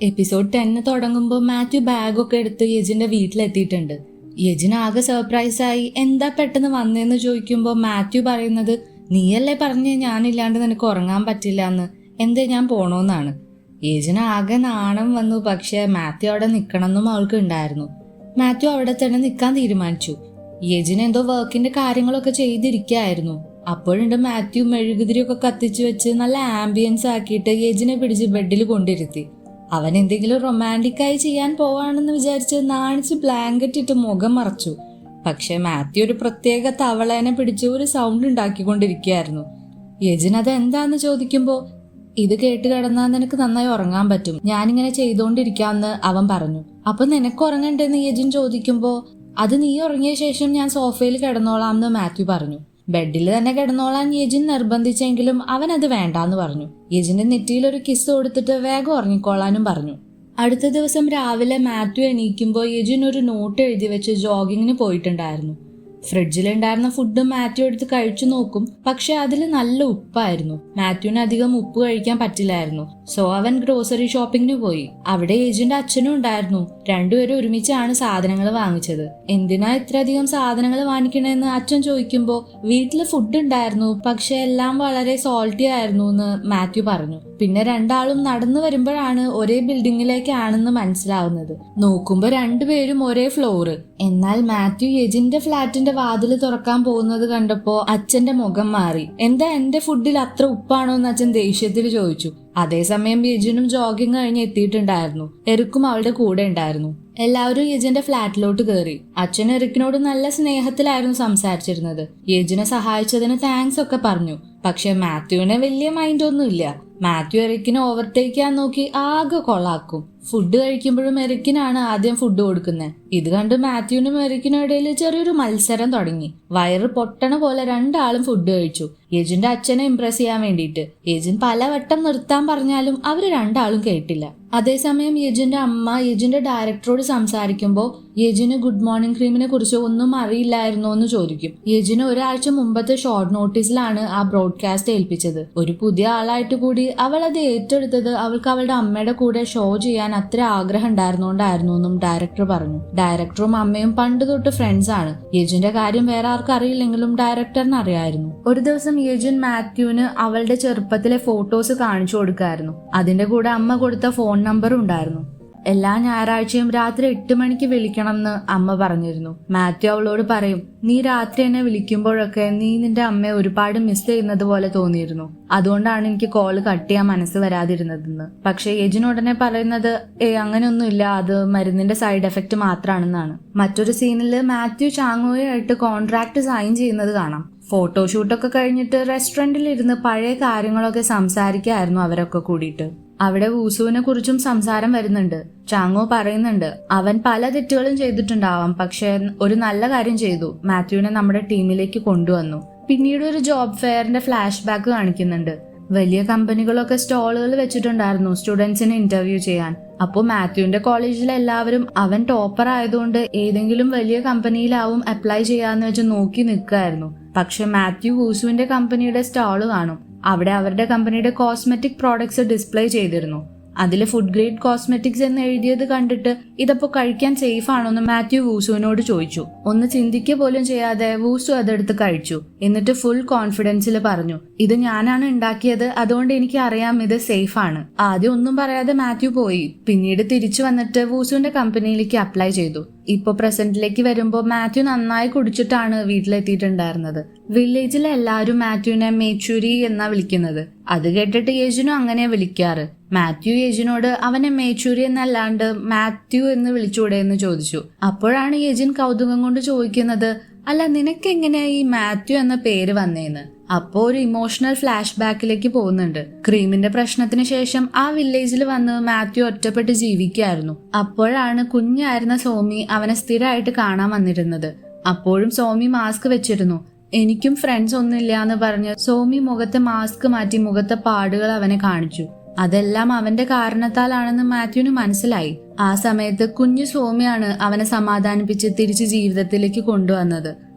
Episode 10 തുടങ്ങുമ്പോൾ മാത്യു ബാഗൊക്കെ എടുത്ത് യജിന്റെ വീട്ടിലെത്തിയിട്ടുണ്ട്. യജിന് ആകെ സർപ്രൈസായി. എന്താ പെട്ടെന്ന് വന്നേന്ന് ചോദിക്കുമ്പോൾ മാത്യു പറയുന്നത്, നീയല്ലേ പറഞ്ഞ് ഞാനില്ലാണ്ട് നിനക്ക് ഉറങ്ങാൻ പറ്റില്ല എന്ന്, എന്തേ ഞാൻ പോണോന്നാണ്. യജിന് ആകെ നാണം വന്നു. പക്ഷെ മാത്യു അവിടെ നിൽക്കണമെന്നും അവൾക്ക് ഉണ്ടായിരുന്നു. മാത്യു അവിടെ തന്നെ നിൽക്കാൻ തീരുമാനിച്ചു. യജിന് എന്തോ വർക്കിന്റെ കാര്യങ്ങളൊക്കെ ചെയ്തിരിക്കായിരുന്നു. അപ്പോഴുണ്ട് മാത്യു മെഴുകുതിരിയൊക്കെ കത്തിച്ചു വെച്ച് നല്ല ആംബിയൻസ് ആക്കിയിട്ട് യജിനെ പിടിച്ച് ബെഡിൽ കൊണ്ടിരുത്തി. അവൻ എന്തെങ്കിലും റൊമാൻറ്റിക്കായി ചെയ്യാൻ പോവാണെന്ന് വിചാരിച്ച് നാണിച്ച് ബ്ലാങ്കറ്റ് ഇട്ട് മുഖം മറച്ചു. പക്ഷെ മാത്യു ഒരു പ്രത്യേക തവളേനെ പിടിച്ച് ഒരു സൗണ്ട് ഉണ്ടാക്കിക്കൊണ്ടിരിക്കുകയായിരുന്നു. യജിൻ അത് എന്താന്ന് ചോദിക്കുമ്പോൾ, ഇത് കേട്ട് കിടന്നാൽ നിനക്ക് നന്നായി ഉറങ്ങാൻ പറ്റും, ഞാനിങ്ങനെ ചെയ്തോണ്ടിരിക്കാന്ന് അവൻ പറഞ്ഞു. അപ്പൊ നിനക്ക് ഉറങ്ങണ്ടെന്ന് യജിൻ ചോദിക്കുമ്പോൾ, അത് നീ ഉറങ്ങിയ ശേഷം ഞാൻ സോഫയിൽ കിടന്നോളാം എന്ന് മാത്യു പറഞ്ഞു. ബെഡിൽ തന്നെ കിടന്നോളാൻ യജിൻ നിർബന്ധിച്ചെങ്കിലും അവൻ അത് വേണ്ടാന്ന് പറഞ്ഞു. യജിന്റെ നെറ്റിയിൽ ഒരു കിസ് കൊടുത്തിട്ട് വേഗം ഉറങ്ങിക്കോളാനും പറഞ്ഞു. അടുത്ത ദിവസം രാവിലെ മാത്യു എണീക്കുമ്പോൾ യജിൻ ഒരു നോട്ട് എഴുതി വെച്ച് ജോഗിങ്ങിന് പോയിട്ടുണ്ടായിരുന്നു. ഫ്രിഡ്ജിലുണ്ടായിരുന്ന ഫുഡ് മാത്യു എടുത്ത് കഴിച്ചു നോക്കും. പക്ഷെ അതിൽ നല്ല ഉപ്പായിരുന്നു. മാത്യുവിന് അധികം ഉപ്പ് കഴിക്കാൻ പറ്റില്ലായിരുന്നു. സോ അവൻ ഗ്രോസറി ഷോപ്പിങ്ങിന് പോയി. അവിടെ യജിന്റെ അച്ഛനും ഉണ്ടായിരുന്നു. രണ്ടുപേരും ഒരുമിച്ചാണ് സാധനങ്ങൾ വാങ്ങിച്ചത്. എന്തിനാ ഇത്രയധികം സാധനങ്ങൾ വാങ്ങിക്കണേന്ന് അച്ഛൻ ചോദിക്കുമ്പോൾ, വീട്ടില് ഫുഡ് ഉണ്ടായിരുന്നു, പക്ഷെ എല്ലാം വളരെ സോൾട്ടി ആയിരുന്നു എന്ന് മാത്യു പറഞ്ഞു. പിന്നെ രണ്ടാളും നടന്നു വരുമ്പോഴാണ് ഒരേ ബിൽഡിങ്ങിലേക്കാണെന്ന് മനസ്സിലാവുന്നത്. നോക്കുമ്പോ രണ്ടുപേരും ഒരേ ഫ്ലോറ്. എന്നാൽ മാത്യു യജിന്റെ ഫ്ലാറ്റിന്റെ വാതില് തുറക്കാൻ പോകുന്നത് കണ്ടപ്പോ അച്ഛന്റെ മുഖം മാറി. എന്താ എന്റെ ഫുഡിൽ അത്ര ഉപ്പാണോ എന്ന് അച്ഛൻ ദേഷ്യത്തിൽ ചോദിച്ചു. അതേസമയം യജിനും ജോഗിങ് കഴിഞ്ഞ് എത്തിയിട്ടുണ്ടായിരുന്നു. എറിക്കും അവളുടെ കൂടെ ഉണ്ടായിരുന്നു. എല്ലാവരും യജിന്റെ ഫ്ലാറ്റിലോട്ട് കയറി. അച്ഛൻ എറിക്കിനോട് നല്ല സ്നേഹത്തിലായിരുന്നു സംസാരിച്ചിരുന്നത്. യജിനെ സഹായിച്ചതിന് താങ്ക്സ് ഒക്കെ പറഞ്ഞു. പക്ഷെ മാത്യുവിനെ വലിയ മൈൻഡ് ഒന്നുമില്ല. മാത്യു എറിക്കിനെ ഓവർടേക്ക് ചെയ്യാൻ നോക്കി ആകെ കൊള്ളാക്കും. ഫുഡ് കഴിക്കുമ്പോഴും എറിക്കിനാണ് ആദ്യം ഫുഡ് കൊടുക്കുന്നത്. ഇത് കണ്ട് മാത്യുവിനും എറിക്കിനും ഇടയിൽ ചെറിയൊരു മത്സരം തുടങ്ങി. വയറ് പൊട്ടണ പോലെ രണ്ടാളും ഫുഡ് കഴിച്ചു, യജിന്റെ അച്ഛനെ ഇംപ്രസ് ചെയ്യാൻ വേണ്ടിയിട്ട്. യജിൻ പലവട്ടം നിർത്താൻ പറഞ്ഞാലും അവര് രണ്ടാളും കേട്ടില്ല. അതേസമയം യജിന്റെ അമ്മ യജിന്റെ ഡയറക്ടറോട് സംസാരിക്കുമ്പോൾ യജിന് ഗുഡ് മോർണിംഗ് ക്രീമിനെ കുറിച്ച് ഒന്നും അറിയില്ലായിരുന്നോ എന്ന് ചോദിക്കും. യജിന് ഒരാഴ്ച മുമ്പത്തെ ഷോർട്ട് നോട്ടീസിലാണ് ആ ബ്രോഡ്കാസ്റ്റ് ഏൽപ്പിച്ചത്. ഒരു പുതിയ ആളായിട്ട് കൂടി അവൾ അത് ഏറ്റെടുത്തത് അവൾക്ക് അവളുടെ അമ്മയുടെ കൂടെ ഷോ ചെയ്യാൻ അത്ര ആഗ്രഹം ഉണ്ടായിരുന്നോണ്ടായിരുന്നു എന്നും ഡയറക്ടർ പറഞ്ഞു. ഡയറക്ടറും അമ്മയും പണ്ട് തൊട്ട് ഫ്രണ്ട്സ് ആണ്. യജിന്റെ കാര്യം വേറെ ആർക്കും അറിയില്ലെങ്കിലും ഡയറക്ടറിന് അറിയായിരുന്നു. ഒരു ദിവസം യജിൻ മാത്യുവിന് അവളുടെ ചെറുപ്പത്തിലെ ഫോട്ടോസ് കാണിച്ചു കൊടുക്കായിരുന്നു. അതിന്റെ കൂടെ അമ്മ കൊടുത്ത ഫോൺ നമ്പറും ഉണ്ടായിരുന്നു. എല്ലാ ഞായറാഴ്ചയും രാത്രി 8 മണിക്ക് വിളിക്കണം എന്ന് അമ്മ പറഞ്ഞിരുന്നു. മാത്യു അവളോട് പറയും, നീ രാത്രി എന്നെ വിളിക്കുമ്പോഴൊക്കെ നീ നിന്റെ അമ്മയെ ഒരുപാട് മിസ് ചെയ്യുന്നത് പോലെ തോന്നിയിരുന്നു, അതുകൊണ്ടാണ് എനിക്ക് കോള് കട്ട് ചെയ്യാൻ മനസ്സ് വരാതിരുന്നതെന്ന്. പക്ഷെ യജിൻ ഉടനെ പറയുന്നത്, അങ്ങനെയൊന്നുമില്ല, അത് മരുന്നിന്റെ സൈഡ് എഫക്ട് മാത്രമാണെന്നാണ്. മറ്റൊരു സീനിൽ മാത്യു ചാങ്ങോയായിട്ട് കോൺട്രാക്ട് സൈൻ ചെയ്യുന്നത് കാണാം. ഫോട്ടോഷൂട്ടൊക്കെ കഴിഞ്ഞിട്ട് റെസ്റ്റോറന്റിൽ ഇരുന്ന് പഴയ കാര്യങ്ങളൊക്കെ സംസാരിക്കായിരുന്നു അവരൊക്കെ കൂടിയിട്ട്. അവിടെ വൂസുവിനെ കുറിച്ചും സംസാരം വരുന്നുണ്ട്. ചാങ്ങോ പറയുന്നുണ്ട്, അവൻ പല തെറ്റുകളും ചെയ്തിട്ടുണ്ടാവാം, പക്ഷെ ഒരു നല്ല കാര്യം ചെയ്തു, മാത്യുവിനെ നമ്മുടെ ടീമിലേക്ക് കൊണ്ടുവന്നു. പിന്നീട് ഒരു ജോബ് ഫെയറിന്റെ ഫ്ലാഷ് ബാക്ക് കാണിക്കുന്നുണ്ട്. വലിയ കമ്പനികളൊക്കെ സ്റ്റോളുകൾ വെച്ചിട്ടുണ്ടായിരുന്നു സ്റ്റുഡൻസിനെ ഇന്റർവ്യൂ ചെയ്യാൻ. അപ്പോൾ മാത്യുവിന്റെ കോളേജിലെ എല്ലാവരും അവൻ ടോപ്പർ ആയതുകൊണ്ട് ഏതെങ്കിലും വലിയ കമ്പനിയിലാവും അപ്ലൈ ചെയ്യാന്ന് വെച്ച് നോക്കി നിൽക്കായിരുന്നു. പക്ഷെ മാത്യു വൂസുവിന്റെ കമ്പനിയുടെ സ്റ്റാള് കാണും. അവിടെ അവരുടെ കമ്പനിയുടെ കോസ്മെറ്റിക് പ്രോഡക്ട്സ് ഡിസ്പ്ലേ ചെയ്തിരുന്നു. അതിൽ ഫുഡ് ഗ്രേഡ് കോസ്മെറ്റിക്സ് എന്ന് എഴുതിയത് കണ്ടിട്ട് ഇതപ്പോ കഴിക്കാൻ സേഫ് ആണോന്ന് മാത്യു വൂസുവിനോട് ചോദിച്ചു. ഒന്ന് ചിന്തിക്കുക പോലും ചെയ്യാതെ വൂസു അതെടുത്ത് കഴിച്ചു. എന്നിട്ട് ഫുൾ കോൺഫിഡൻസിൽ പറഞ്ഞു, ഇത് ഞാനാണ് ഉണ്ടാക്കിയത്, അതുകൊണ്ട് എനിക്ക് അറിയാം ഇത് സേഫ് ആണ്. ആദ്യം ഒന്നും പറയാതെ മാത്യു പോയി. പിന്നീട് തിരിച്ചു വന്നിട്ട് വൂസുവിന്റെ കമ്പനിയിലേക്ക് അപ്ലൈ ചെയ്തു. ഇപ്പൊ പ്രസന്റിലേക്ക് വരുമ്പോ മാത്യു നന്നായി കുടിച്ചിട്ടാണ് വീട്ടിലെത്തിയിട്ടുണ്ടായിരുന്നത്. വില്ലേജിലെ എല്ലാവരും മാത്യുവിനെ മേച്ചൂരി എന്നാ വിളിക്കുന്നത്. അത് കേട്ടിട്ട് യജിനും അങ്ങനെ വിളിക്കാറ്. മാത്യു യജിനോട് അവനെ മേച്ചൂരി എന്നല്ലാണ്ട് മാത്യു എന്ന് വിളിച്ചൂടെ എന്ന് ചോദിച്ചു. അപ്പോഴാണ് യജിൻ കൗതുകം കൊണ്ട് ചോദിക്കുന്നത്, അല്ല നിനക്കെങ്ങനെയാ ഈ മാത്യു എന്ന പേര് വന്നേന്ന്. അപ്പോ ഒരു ഇമോഷണൽ ഫ്ലാഷ് ബാക്കിലേക്ക് പോകുന്നുണ്ട്. ക്രീമിന്റെ പ്രശ്നത്തിന് ശേഷം ആ വില്ലേജിൽ വന്ന് മാത്യു ഒറ്റപ്പെട്ട് ജീവിക്കായിരുന്നു. അപ്പോഴാണ് കുഞ്ഞായിരുന്ന സോമി അവനെ സ്ഥിരമായിട്ട് കാണാൻ വന്നിരുന്നത്. അപ്പോഴും സോമി മാസ്ക് വെച്ചിരുന്നു. എനിക്കും ഫ്രണ്ട്സ് ഒന്നുമില്ല എന്ന് പറഞ്ഞ് സോമി മുഖത്തെ മാസ്ക് മാറ്റി മുഖത്തെ പാടുകൾ അവനെ കാണിച്ചു. അതെല്ലാം അവന്റെ കാരണത്താലാണെന്ന് മാത്യുവിന് മനസ്സിലായി. ആ സമയത്ത് കുഞ്ഞു സോമിയാണ് അവനെ സമാധാനിപ്പിച്ച് തിരിച്ച് ജീവിതത്തിലേക്ക് കൊണ്ടുവന്നത്.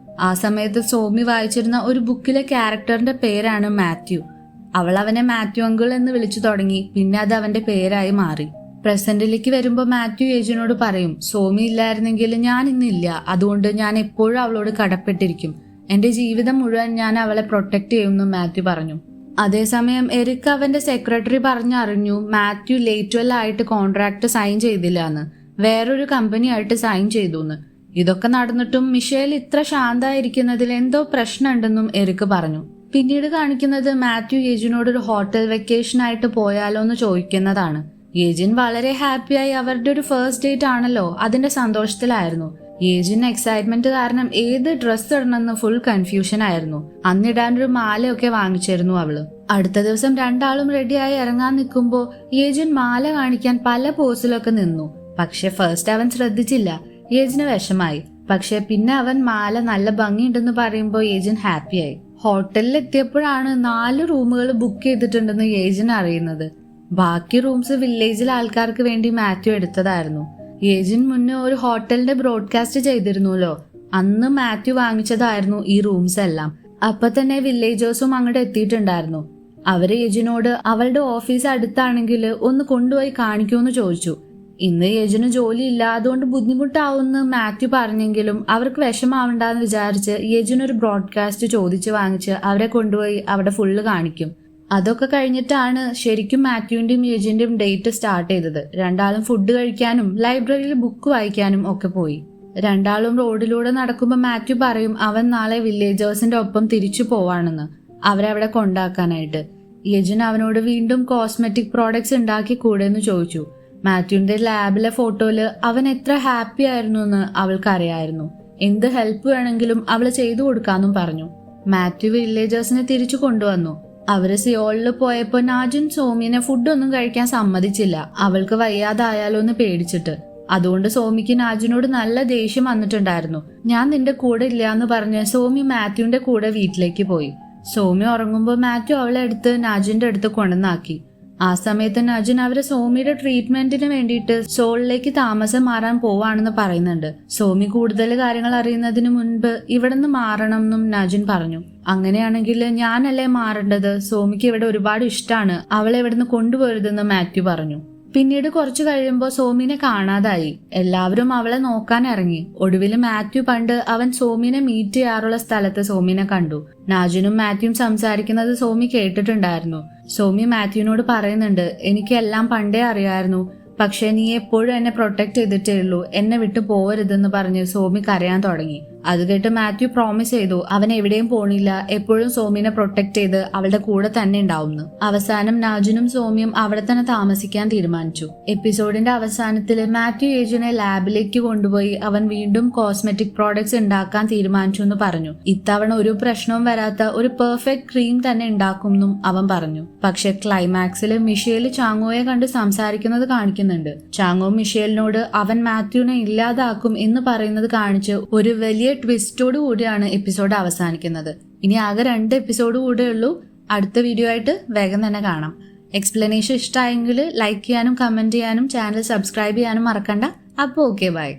ആ സമയത്ത് സോമി വായിച്ചിരുന്ന ഒരു ബുക്കിലെ ക്യാരക്ടറിന്റെ പേരാണ് മാത്യു. അവൾ അവനെ മാത്യു അങ്കിൾ എന്ന് വിളിച്ചു തുടങ്ങി. പിന്നെ അത് അവന്റെ പേരായി മാറി. പ്രസന്റിലേക്ക് വരുമ്പോൾ മാത്യു യേജിനോട് പറയും, സോമി ഇല്ലായിരുന്നെങ്കിൽ ഞാൻ ഇന്നില്ല, അതുകൊണ്ട് ഞാൻ എപ്പോഴും അവളോട് കടപ്പെട്ടിരിക്കും. എന്റെ ജീവിതം മുഴുവൻ ഞാൻ അവളെ പ്രൊട്ടക്ട് ചെയ്യുമെന്ന് മാത്യു പറഞ്ഞു. അതേസമയം എറിക് അവന്റെ സെക്രട്ടറി പറഞ്ഞറിഞ്ഞു മാത്യു ലേറ്റ് ആയിട്ട് കോൺട്രാക്ട് സൈൻ ചെയ്തില്ല എന്ന്, വേറൊരു കമ്പനിയായിട്ട് സൈൻ ചെയ്തു എന്ന്. ഇതൊക്കെ നടന്നിട്ടും മിഷേൽ ഇത്ര ശാന്തമായിരിക്കുന്നതിൽ എന്തോ പ്രശ്നമുണ്ടെന്നും എറിക് പറഞ്ഞു. പിന്നീട് കാണിക്കുന്നത് മാത്യു യേജിനോട് ഒരു ഹോട്ടൽ വെക്കേഷൻ ആയിട്ട് പോയാലോ എന്ന് ചോദിക്കുന്നതാണ്. യേജിൻ വളരെ ഹാപ്പിയായി, അവരുടെ ഒരു ഫസ്റ്റ് ഡേറ്റ് ആണല്ലോ, അതിന്റെ സന്തോഷത്തിലായിരുന്നു. യേജിന് എക്സൈറ്റ്മെന്റ് കാരണം ഏത് ഡ്രസ്സ് ഇടണമെന്ന് ഫുൾ കൺഫ്യൂഷൻ ആയിരുന്നു. അന്നിടാനൊരു മാലയൊക്കെ വാങ്ങിച്ചിരുന്നു അവള്. അടുത്ത ദിവസം രണ്ടാളും റെഡിയായി ഇറങ്ങാൻ നിൽക്കുമ്പോ യേജിൻ മാല കാണിക്കാൻ പല പോസിലൊക്കെ നിന്നു. പക്ഷെ ഫസ്റ്റ് അവൻ ശ്രദ്ധിച്ചില്ല. യേജിന് വിഷമായി. പക്ഷെ പിന്നെ അവൻ മാല നല്ല ഭംഗിയുണ്ടെന്ന് പറയുമ്പോൾ യേജിൻ ഹാപ്പിയായി. ഹോട്ടലിൽ എത്തിയപ്പോഴാണ് 4 റൂമുകൾ ബുക്ക് ചെയ്തിട്ടുണ്ടെന്ന് യേജിൻ അറിയുന്നത്. ബാക്കി റൂംസ് വില്ലേജിലെ ആൾക്കാർക്ക് വേണ്ടി മാത്യു എടുത്തതായിരുന്നു. യേജിൻ മുന്നേ ഒരു ഹോട്ടലിന്റെ ബ്രോഡ്കാസ്റ്റ് ചെയ്തിരുന്നല്ലോ, അന്ന് മാത്യു വാങ്ങിച്ചതായിരുന്നു ഈ റൂംസ് എല്ലാം. അപ്പൊ തന്നെ വില്ലേജേഴ്സും അങ്ങോട്ട് എത്തിയിട്ടുണ്ടായിരുന്നു. അവര് യേജിനോട് അവളുടെ ഓഫീസ് അടുത്താണെങ്കിൽ ഒന്ന് കൊണ്ടുപോയി കാണിക്കുമെന്ന് ചോദിച്ചു. ഇന്ന് യേജിന് ജോലി ഇല്ല, അതുകൊണ്ട് ബുദ്ധിമുട്ടാവുമെന്ന് മാത്യു പറഞ്ഞെങ്കിലും അവർക്ക് വിഷമാവണ്ടെന്ന് വിചാരിച്ച് യേജിനൊരു ബ്രോഡ്കാസ്റ്റ് ചോദിച്ച് വാങ്ങിച്ച് അവരെ കൊണ്ടുപോയി അവിടെ ഫുള്ള് കാണിക്കും. അതൊക്കെ കഴിഞ്ഞിട്ടാണ് ശരിക്കും മാത്യുവിന്റെയും യേജിന്റെയും ഡേറ്റ് സ്റ്റാർട്ട് ചെയ്തത്. രണ്ടാളും ഫുഡ് കഴിക്കാനും ലൈബ്രറിയിൽ ബുക്ക് വായിക്കാനും ഒക്കെ പോയി. രണ്ടാളും റോഡിലൂടെ നടക്കുമ്പോൾ മാത്യു പറയും അവൻ നാളെ വില്ലേജേഴ്സിന്റെ ഒപ്പം തിരിച്ചു പോവാണെന്ന്, അവരെ അവിടെ കൊണ്ടാക്കാനായിട്ട്. യേജിൻ അവനോട് വീണ്ടും കോസ്മെറ്റിക് പ്രോഡക്ട്സ് ഉണ്ടാക്കി കൂടെന്ന് ചോദിച്ചു. മാത്യുവിന്റെ ലാബിലെ ഫോട്ടോയില് അവൻ എത്ര ഹാപ്പി ആയിരുന്നു എന്ന് അവൾക്കറിയായിരുന്നു. എന്ത് ഹെൽപ്പ് വേണമെങ്കിലും അവള് ചെയ്തു കൊടുക്കാന്നും പറഞ്ഞു. മാത്യു വില്ലേജേഴ്സിനെ തിരിച്ചു കൊണ്ടുവന്നു. അവര് സിയോളിൽ പോയപ്പോ നാജിൻ സോമിനെ ഫുഡൊന്നും കഴിക്കാൻ സമ്മതിച്ചില്ല, അവൾക്ക് വയ്യാതായാലോ എന്ന് പേടിച്ചിട്ട്. അതുകൊണ്ട് സോമിക്ക് നാജിനോട് നല്ല ദേഷ്യം വന്നിട്ടുണ്ടായിരുന്നു. ഞാൻ നിന്റെ കൂടെ ഇല്ല എന്ന് പറഞ്ഞ് സോമി മാത്യുവിന്റെ കൂടെ വീട്ടിലേക്ക് പോയി. സോമി ഉറങ്ങുമ്പോൾ മാത്യു അവളെ എടുത്ത് നാജിന്റെ അടുത്ത് കൊണ്ടുവന്നാക്കി. ആ സമയത്ത് നാജിൻ അവര് സോമിയുടെ ട്രീറ്റ്മെന്റിന് വേണ്ടിയിട്ട് സോളിലേക്ക് താമസം മാറാൻ പോവാണെന്ന് പറയുന്നുണ്ട്. സോമി കൂടുതൽ കാര്യങ്ങൾ അറിയുന്നതിന് മുൻപ് ഇവിടുന്ന് മാറണം എന്നും നാജിൻ പറഞ്ഞു. അങ്ങനെയാണെങ്കിൽ ഞാനല്ലേ മാറേണ്ടത്, സോമിക്ക് ഇവിടെ ഒരുപാട് ഇഷ്ടമാണ്, അവളെ ഇവിടുന്ന് കൊണ്ടുപോരുതെന്ന് മാത്യു പറഞ്ഞു. പിന്നീട് കുറച്ചു കഴിയുമ്പോൾ സോമിനെ കാണാതായി. എല്ലാവരും അവളെ നോക്കാൻ ഇറങ്ങി. ഒടുവിൽ മാത്യു പണ്ട് അവൻ സോമിനെ മീറ്റ് ചെയ്യാറുള്ള സ്ഥലത്ത് സോമിനെ കണ്ടു. നാജിനും മാത്യുവും സംസാരിക്കുന്നത് സോമി കേട്ടിട്ടുണ്ടായിരുന്നു. സോമി മാത്യുവിനോട് പറയുന്നുണ്ട്, എനിക്ക് എല്ലാം പണ്ടേ അറിയായിരുന്നു, പക്ഷെ നീ എപ്പോഴും എന്നെ പ്രൊട്ടക്ട് ചെയ്തിട്ടേ ഉള്ളൂ, എന്നെ വിട്ടു പോവരുതെന്ന് പറഞ്ഞ് സോമി കരയാൻ തുടങ്ങി. അത് കേട്ട് മാത്യു പ്രോമിസ് ചെയ്തു അവൻ എവിടെയും പോണില്ല, എപ്പോഴും സോമിനെ പ്രൊട്ടക്ട് ചെയ്ത് അവളുടെ കൂടെ തന്നെ ഉണ്ടാവുന്നു. അവസാനം നാജിനും സോമിയും അവിടെ തന്നെ താമസിക്കാൻ തീരുമാനിച്ചു. എപ്പിസോഡിന്റെ അവസാനത്തിൽ മാത്യു യേജിനെ ലാബിലേക്ക് കൊണ്ടുപോയി അവൻ വീണ്ടും കോസ്മെറ്റിക് പ്രോഡക്ട്സ് ഉണ്ടാക്കാൻ തീരുമാനിച്ചു എന്ന് പറഞ്ഞു. ഇത്തവണ ഒരു പ്രശ്നവും വരാത്ത ഒരു പെർഫെക്റ്റ് ക്രീം തന്നെ ഉണ്ടാക്കും എന്നും അവൻ പറഞ്ഞു. പക്ഷെ ക്ലൈമാക്സിൽ മിഷേൽ ചാങ്ങോയെ കണ്ട് സംസാരിക്കുന്നത് കാണിക്കുന്നുണ്ട്. ചാങ്ങോ മിഷേലിനോട് അവൻ മാത്യുവിനെ ഇല്ലാതാക്കും എന്ന് പറയുന്നത് കാണിച്ച് ഒരു വലിയ ട്വിസ്റ്റോട് കൂടിയാണ് എപ്പിസോഡ് അവസാനിക്കുന്നത്. ഇനി ആകെ 2 എപ്പിസോഡ് കൂടെ ഉള്ളൂ. അടുത്ത വീഡിയോ ആയിട്ട് വേഗം തന്നെ കാണാം. എക്സ്പ്ലനേഷൻ ഇഷ്ടമായെങ്കിൽ ലൈക്ക് ചെയ്യാനും കമന്റ് ചെയ്യാനും ചാനൽ സബ്സ്ക്രൈബ് ചെയ്യാനും മറക്കണ്ട. അപ്പോൾ ഓക്കെ, ബൈ.